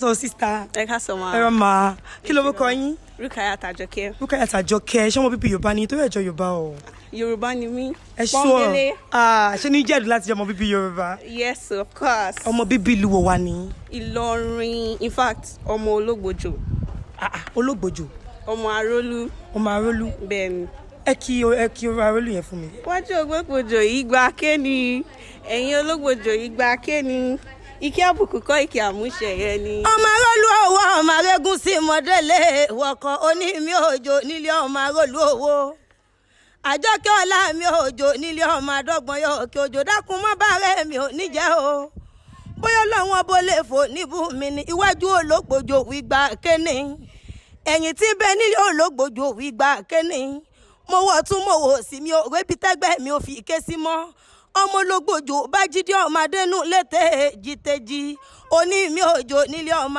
So sister. Ẹ ká sọ ma. Ẹ rọ ma. Kí ló kọ yín? Rukayat Àjọkẹ́. Rukayat Àjọkẹ́. Ṣé ọmọ bíbí Yorùbá ni? Torí ẹjọ́ Yorùbá o. Yorùbá ni mí. Ẹ sure. Ṣé ní jẹ́dù láti jẹ́ ọmọ bíbí Yorùbá? Yes, of course. Ọmọ bíbí ìlú wo wá ni? Ìlọrin, in fact, ọmọ ologbojo. Ologbojo. Ọmọ arolu. Ọmọ arolu. Bẹ́ẹ̀ni. Ẹ kí arolu yẹn fún mi. Wájú ologbojo ìgbà kéni. Ẹ̀yin ologbojo ìgbà kéni. Ike àbùkù kọ́ ike àmúṣẹ̀yẹ ni. Ọmọ arolu owó ọmọ arégún sí mọ́délé wọ̀kọ̀ onímí òjò nílé ọmọ arolu owó. Àjọkẹ́ ọlá mi òjò nílé ọmọ àdọ́gbọ̀n yóò kí òjò dákun mọ́ bàárẹ̀ mi ò níjẹ́ o. Bóyá lọ́wọ́n bó lè fò níbú mi ní iwájú ológbòjò wígbà kéne. Ẹ̀yìn tí bẹ nílé ológbòjò wígbà kéne. Mo wọ̀ tún mo wò sí mi ò rébi tẹ́gbẹ́ mi ò fi ké sí mọ́. Ọmọ ológbòjò bá jíde ọmọ adẹnu létè jìtẹ̀jì oní mi òjò nílé ọmọ.